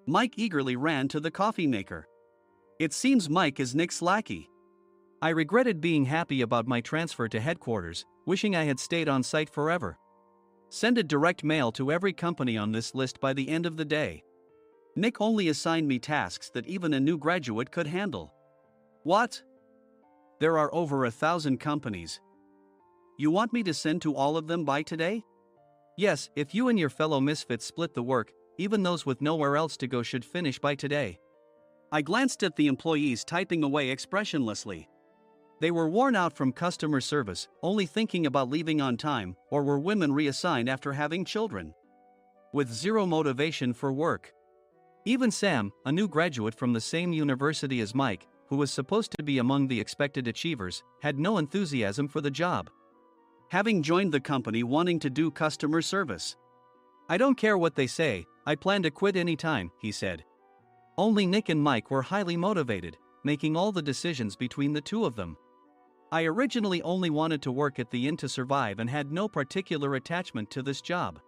Mike eagerly ran to the coffee maker. It seems Mike is Nick's lackey. I regretted being happy about my transfer to headquarters, wishing I had stayed on site forever. Send a direct mail to every company on this list by the end of the day. Nick only assigned me tasks that even a new graduate could handle. What? There are over 1,000 companies. You want me to send to all of them by today? Yes, if you and your fellow misfits split the work, even those with nowhere else to go should finish by today. I glanced at the employees typing away expressionlessly. They were worn out from customer service, only thinking about leaving on time, or were women reassigned after having children, with zero motivation for work. Even Sam, a new graduate from the same university as Mike, who was supposed to be among the expected achievers, had no enthusiasm for the job, having joined the company wanting to do customer service. I don't care what they say, I plan to quit anytime, he said. Only Nick and Mike were highly motivated, making all the decisions between the two of them. I originally only wanted to work at the inn to survive and had no particular attachment to this job.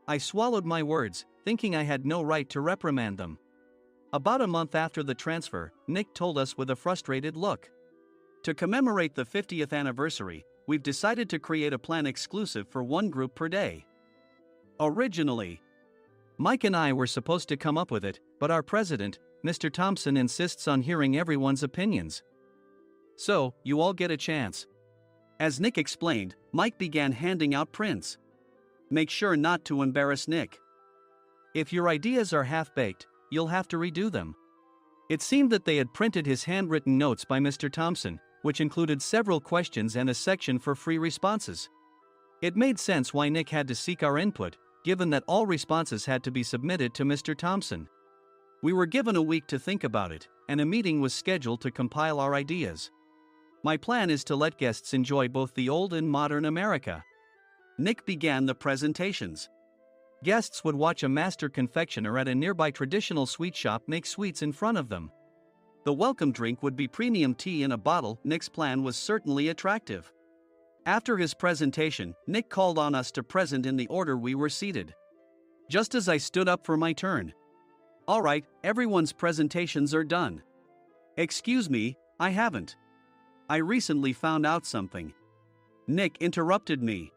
I swallowed my words, thinking I had no right to reprimand them. About a month after the transfer, Nick told us with a frustrated look. To commemorate the 50th anniversary, we've decided to create a plan exclusive for one group per day. Originally, Mike and I were supposed to come up with it, but our president, Mr. Thompson, insists on hearing everyone's opinions. So, you all get a chance. As Nick explained, Mike began handing out prints. Make sure not to embarrass Nick. If your ideas are half-baked, you'll have to redo them. It seemed that they had printed his handwritten notes by Mr. Thompson, which included several questions and a section for free responses. It made sense why Nick had to seek our input, given that all responses had to be submitted to Mr. Thompson. We were given a week to think about it, and a meeting was scheduled to compile our ideas. My plan is to let guests enjoy both the old and modern America. Nick began the presentations. Guests would watch a master confectioner at a nearby traditional sweet shop make sweets in front of them. The welcome drink would be premium tea in a bottle. Nick's plan was certainly attractive. After his presentation, Nick called on us to present in the order we were seated. Just as I stood up for my turn. All right, everyone's presentations are done. Excuse me, I haven't. I recently found out something. Nick interrupted me.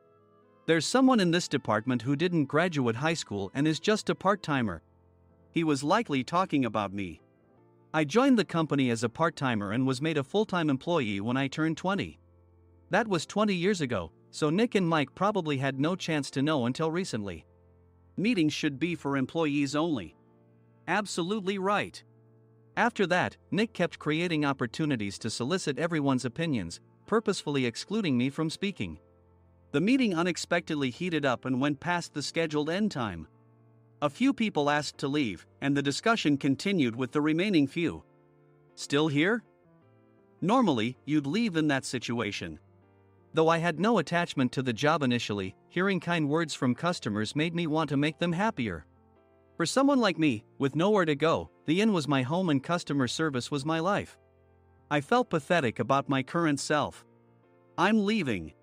There's someone in this department who didn't graduate high school and is just a part-timer. He was likely talking about me. I joined the company as a part-timer and was made a full-time employee when I turned 20. That was 20 years ago, so Nick and Mike probably had no chance to know until recently. Meetings should be for employees only. Absolutely right. After that, Nick kept creating opportunities to solicit everyone's opinions, purposefully excluding me from speaking. The meeting unexpectedly heated up and went past the scheduled end time. A few people asked to leave, and the discussion continued with the remaining few. Still here? Normally, you'd leave in that situation. Though I had no attachment to the job initially, hearing kind words from customers made me want to make them happier. For someone like me, with nowhere to go, the inn was my home and customer service was my life. I felt pathetic about my current self. I'm leaving.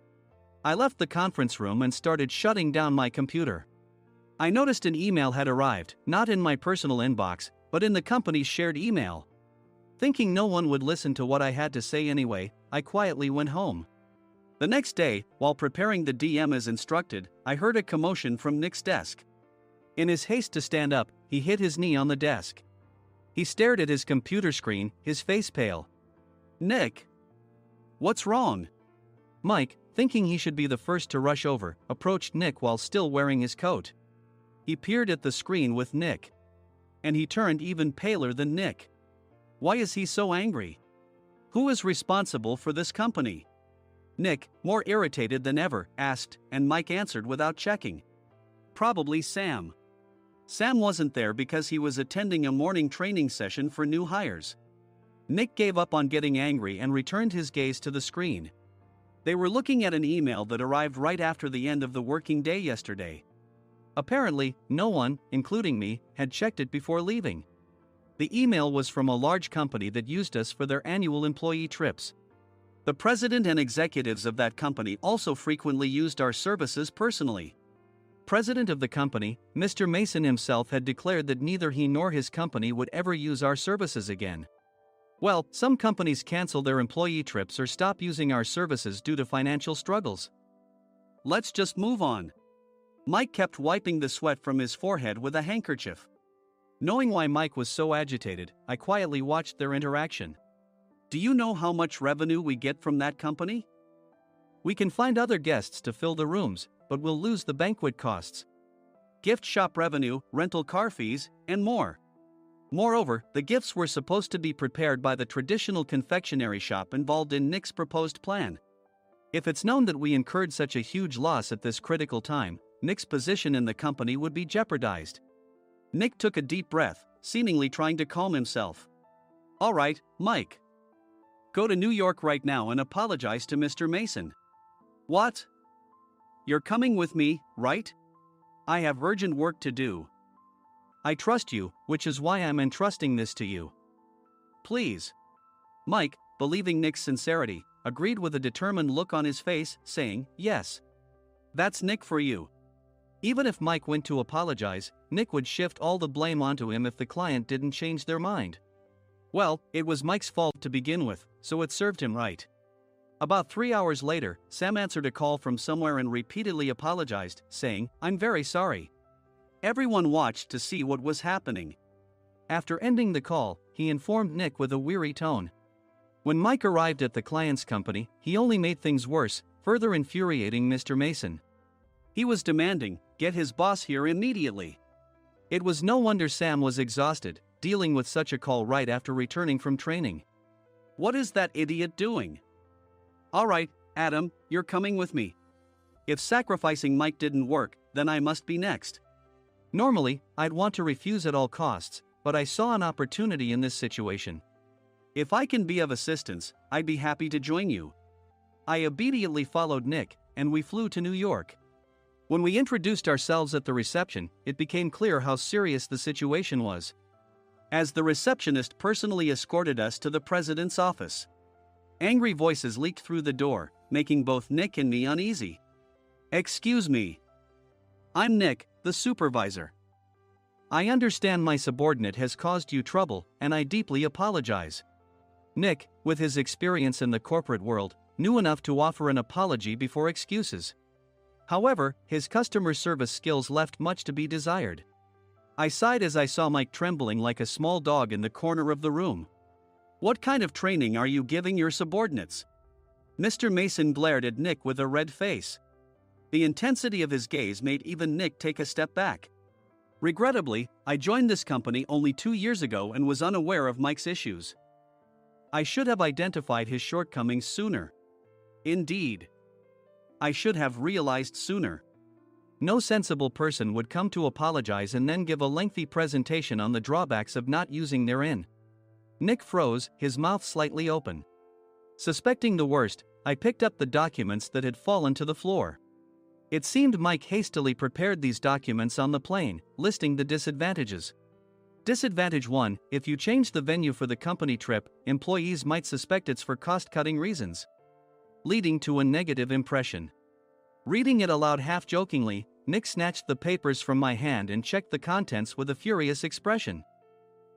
I left the conference room and started shutting down my computer. I noticed an email had arrived, not in my personal inbox, but in the company's shared email. Thinking no one would listen to what I had to say anyway, I quietly went home. The next day, while preparing the DM as instructed, I heard a commotion from Nick's desk. In his haste to stand up, he hit his knee on the desk. He stared at his computer screen, his face pale. "Nick! What's wrong?" Mike, thinking he should be the first to rush over, approached Nick while still wearing his coat. He peered at the screen with Nick. And he turned even paler than Nick. Why is he so angry? Who is responsible for this company? Nick, more irritated than ever, asked, and Mike answered without checking. Probably Sam. Sam wasn't there because he was attending a morning training session for new hires. Nick gave up on getting angry and returned his gaze to the screen. They were looking at an email that arrived right after the end of the working day yesterday. Apparently, no one, including me, had checked it before leaving. The email was from a large company that used us for their annual employee trips. The president and executives of that company also frequently used our services personally. President of the company, Mr. Mason himself, had declared that neither he nor his company would ever use our services again. Well, some companies cancel their employee trips or stop using our services due to financial struggles. Let's just move on. Mike kept wiping the sweat from his forehead with a handkerchief. Knowing why Mike was so agitated, I quietly watched their interaction. Do you know how much revenue we get from that company? We can find other guests to fill the rooms, but we'll lose the banquet costs, gift shop revenue, rental car fees, and more. Moreover, the gifts were supposed to be prepared by the traditional confectionery shop involved in Nick's proposed plan. If it's known that we incurred such a huge loss at this critical time, Nick's position in the company would be jeopardized. Nick took a deep breath, seemingly trying to calm himself. All right, Mike. Go to New York right now and apologize to Mr. Mason. What? You're coming with me, right? I have urgent work to do. I trust you, which is why I'm entrusting this to you. Please. Mike, believing Nick's sincerity, agreed with a determined look on his face, saying, yes. That's Nick for you. Even if Mike went to apologize, Nick would shift all the blame onto him if the client didn't change their mind. Well, it was Mike's fault to begin with, so it served him right. About 3 hours later, Sam answered a call from somewhere and repeatedly apologized, saying, I'm very sorry. Everyone watched to see what was happening. After ending the call, he informed Nick with a weary tone. When Mike arrived at the client's company, he only made things worse, further infuriating Mr. Mason. He was demanding, get his boss here immediately. It was no wonder Sam was exhausted, dealing with such a call right after returning from training. What is that idiot doing? All right, Adam, you're coming with me. If sacrificing Mike didn't work, then I must be next. Normally, I'd want to refuse at all costs, but I saw an opportunity in this situation. If I can be of assistance, I'd be happy to join you. I immediately followed Nick, and we flew to New York. When we introduced ourselves at the reception, it became clear how serious the situation was. As the receptionist personally escorted us to the president's office. Angry voices leaked through the door, making both Nick and me uneasy. Excuse me. I'm Nick, the supervisor. I understand my subordinate has caused you trouble, and I deeply apologize. Nick, with his experience in the corporate world, knew enough to offer an apology before excuses. However, his customer service skills left much to be desired. I sighed as I saw Mike trembling like a small dog in the corner of the room. What kind of training are you giving your subordinates? Mr. Mason glared at Nick with a red face. The intensity of his gaze made even Nick take a step back. Regrettably, I joined this company only 2 years ago and was unaware of Mike's issues. I should have identified his shortcomings sooner. Indeed. I should have realized sooner. No sensible person would come to apologize and then give a lengthy presentation on the drawbacks of not using their in. Nick froze, his mouth slightly open. Suspecting the worst, I picked up the documents that had fallen to the floor. It seemed Mike hastily prepared these documents on the plane, listing the disadvantages. Disadvantage 1, if you change the venue for the company trip, employees might suspect it's for cost-cutting reasons, leading to a negative impression. Reading it aloud half-jokingly, Nick snatched the papers from my hand and checked the contents with a furious expression.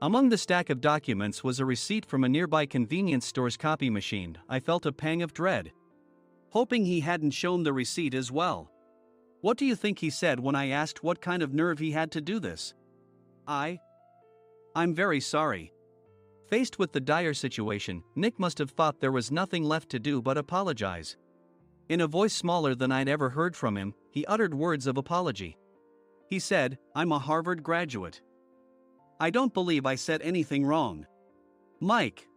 Among the stack of documents was a receipt from a nearby convenience store's copy machine. I felt a pang of dread, hoping he hadn't shown the receipt as well. What do you think he said when I asked what kind of nerve he had to do this? I'm very sorry. Faced with the dire situation, Nick must have thought there was nothing left to do but apologize. In a voice smaller than I'd ever heard from him, he uttered words of apology. He said, "I'm a Harvard graduate. I don't believe I said anything wrong." Mike!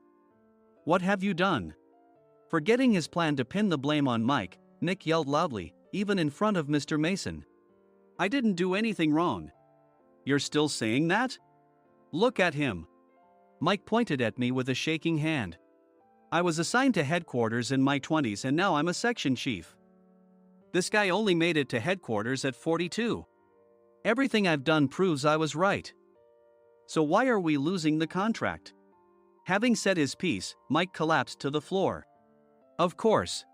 What have you done? Forgetting his plan to pin the blame on Mike, Nick yelled loudly, even in front of Mr. Mason. "I didn't do anything wrong." "You're still saying that? Look at him." Mike pointed at me with a shaking hand. "I was assigned to headquarters in my 20s and now I'm a section chief. This guy only made it to headquarters at 42. Everything I've done proves I was right. So why are we losing the contract?" Having said his piece, Mike collapsed to the floor. "Of course.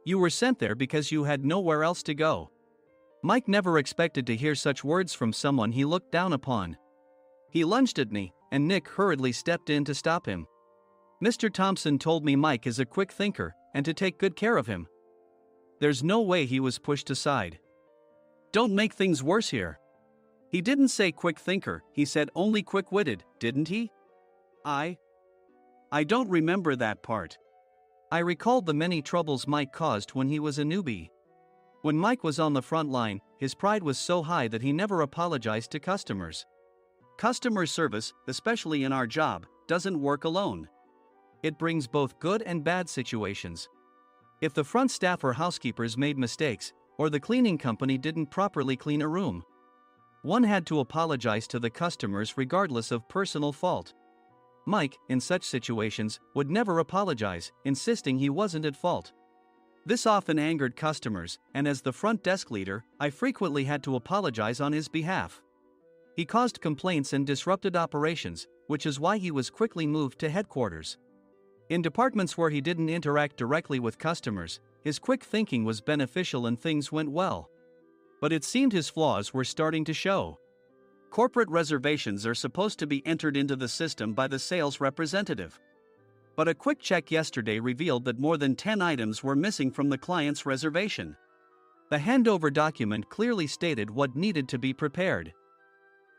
You were sent there because you had nowhere else to go." Mike never expected to hear such words from someone he looked down upon. He lunged at me, and Nick hurriedly stepped in to stop him. "Mr. Thompson told me Mike is a quick thinker, and to take good care of him." There's no way he was pushed aside. "Don't make things worse here. He didn't say quick thinker, he said only quick-witted, didn't he?" I don't remember that part." I recalled the many troubles Mike caused when he was a newbie. When Mike was on the front line, his pride was so high that he never apologized to customers. Customer service, especially in our job, doesn't work alone. It brings both good and bad situations. If the front staff or housekeepers made mistakes, or the cleaning company didn't properly clean a room, one had to apologize to the customers regardless of personal fault. Mike, in such situations, would never apologize, insisting he wasn't at fault. This often angered customers, and as the front desk leader, I frequently had to apologize on his behalf. He caused complaints and disrupted operations, which is why he was quickly moved to headquarters. In departments where he didn't interact directly with customers, his quick thinking was beneficial and things went well. But it seemed his flaws were starting to show. Corporate reservations are supposed to be entered into the system by the sales representative. But a quick check yesterday revealed that more than 10 items were missing from the client's reservation. The handover document clearly stated what needed to be prepared.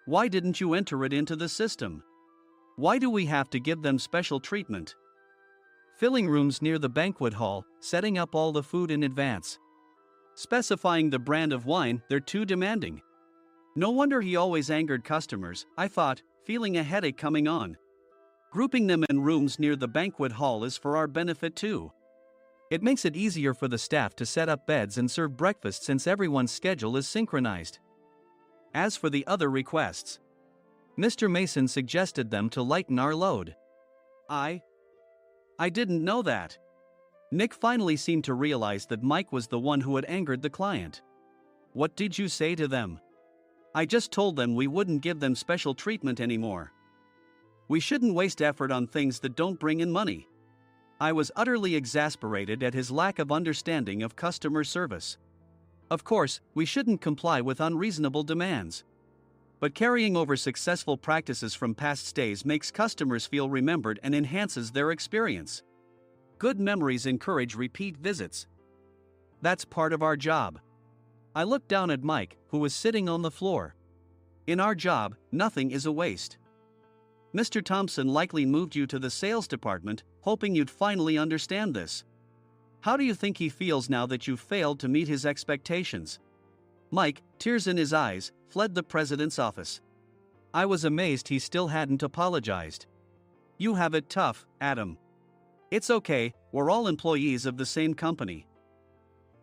Why didn't you enter it into the system? Why do we have to give them special treatment? Filling rooms near the banquet hall, setting up all the food in advance. Specifying the brand of wine, they're too demanding. No wonder he always angered customers, I thought, feeling a headache coming on. Grouping them in rooms near the banquet hall is for our benefit too. It makes it easier for the staff to set up beds and serve breakfast since everyone's schedule is synchronized. As for the other requests, Mr. Mason suggested them to lighten our load. I didn't know that. Nick finally seemed to realize that Mike was the one who had angered the client. What did you say to them? I just told them we wouldn't give them special treatment anymore. We shouldn't waste effort on things that don't bring in money. I was utterly exasperated at his lack of understanding of customer service. Of course, we shouldn't comply with unreasonable demands. But carrying over successful practices from past stays makes customers feel remembered and enhances their experience. Good memories encourage repeat visits. That's part of our job. I looked down at Mike, who was sitting on the floor. In our job, nothing is a waste. Mr. Thompson likely moved you to the sales department, hoping you'd finally understand this. How do you think he feels now that you've failed to meet his expectations? Mike, tears in his eyes, fled the president's office. I was amazed he still hadn't apologized. You have it tough, Adam. It's okay, we're all employees of the same company.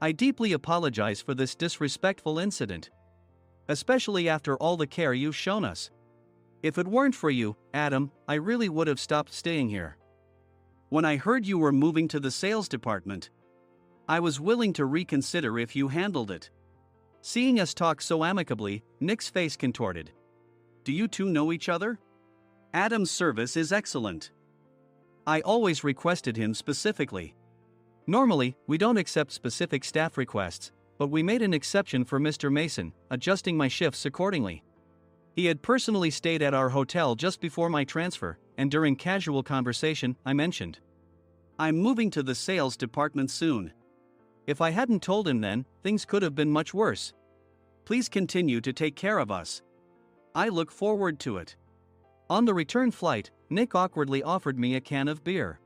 I deeply apologize for this disrespectful incident. Especially after all the care you've shown us. If it weren't for you, Adam, I really would have stopped staying here. When I heard you were moving to the sales department, I was willing to reconsider if you handled it. Seeing us talk so amicably, Nick's face contorted. Do you two know each other? Adam's service is excellent. I always requested him specifically. Normally, we don't accept specific staff requests, but we made an exception for Mr. Mason, adjusting my shifts accordingly. He had personally stayed at our hotel just before my transfer, and during casual conversation, I mentioned, I'm moving to the sales department soon. If I hadn't told him then, things could have been much worse. Please continue to take care of us. I look forward to it. On the return flight, Nick awkwardly offered me a can of beer.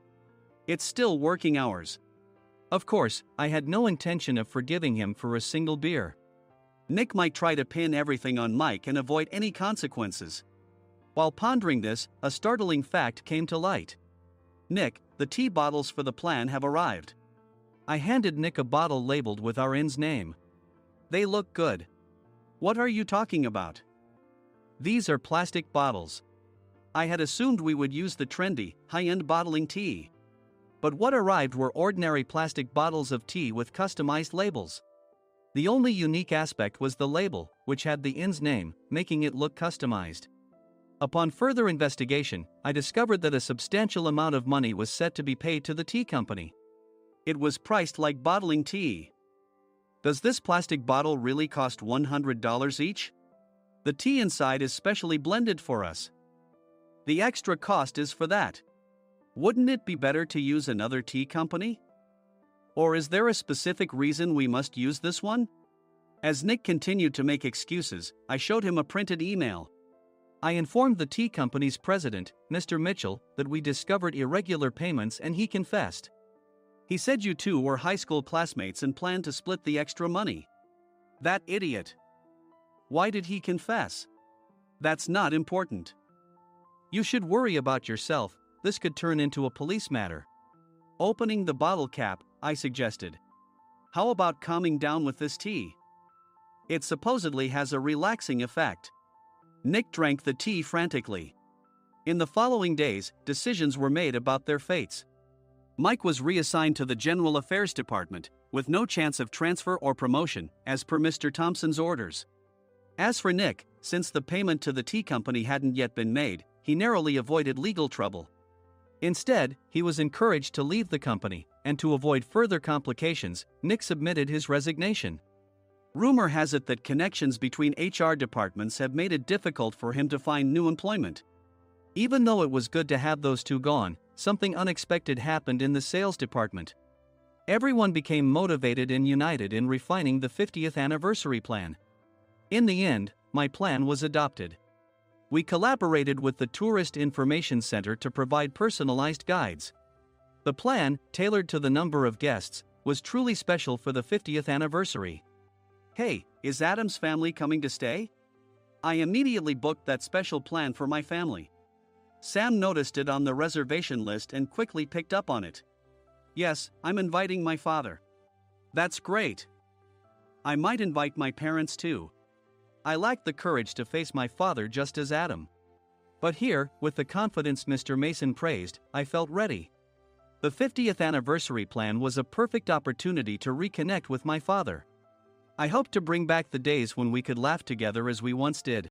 It's still working hours. Of course, I had no intention of forgiving him for a single beer. Nick might try to pin everything on Mike and avoid any consequences. While pondering this, a startling fact came to light. Nick, the tea bottles for the plan have arrived. I handed Nick a bottle labeled with our inn's name. They look good. What are you talking about? These are plastic bottles. I had assumed we would use the trendy, high-end bottling tea. But what arrived were ordinary plastic bottles of tea with customized labels. The only unique aspect was the label, which had the inn's name, making it look customized. Upon further investigation, I discovered that a substantial amount of money was set to be paid to the tea company. It was priced like bottling tea. Does this plastic bottle really cost $100 each? The tea inside is specially blended for us. The extra cost is for that. Wouldn't it be better to use another tea company? Or is there a specific reason we must use this one? As Nick continued to make excuses, I showed him a printed email. I informed the tea company's president, Mr. Mitchell, that we discovered irregular payments and he confessed. He said you two were high school classmates and planned to split the extra money. That idiot. Why did he confess? That's not important. You should worry about yourself, this could turn into a police matter. Opening the bottle cap, I suggested. How about calming down with this tea? It supposedly has a relaxing effect. Nick drank the tea frantically. In the following days, decisions were made about their fates. Mike was reassigned to the General Affairs Department, with no chance of transfer or promotion, as per Mr. Thompson's orders. As for Nick, since the payment to the tea company hadn't yet been made, he narrowly avoided legal trouble. Instead, he was encouraged to leave the company, and to avoid further complications, Nick submitted his resignation. Rumor has it that connections between HR departments have made it difficult for him to find new employment. Even though it was good to have those two gone, something unexpected happened in the sales department. Everyone became motivated and united in refining the 50th anniversary plan. In the end, my plan was adopted. We collaborated with the Tourist Information Center to provide personalized guides. The plan, tailored to the number of guests, was truly special for the 50th anniversary. Hey, is Adam's family coming to stay? I immediately booked that special plan for my family. Sam noticed it on the reservation list and quickly picked up on it. Yes, I'm inviting my father. That's great. I might invite my parents too. I lacked the courage to face my father just as Adam. But here, with the confidence Mr. Mason praised, I felt ready. The 50th anniversary plan was a perfect opportunity to reconnect with my father. I hoped to bring back the days when we could laugh together as we once did.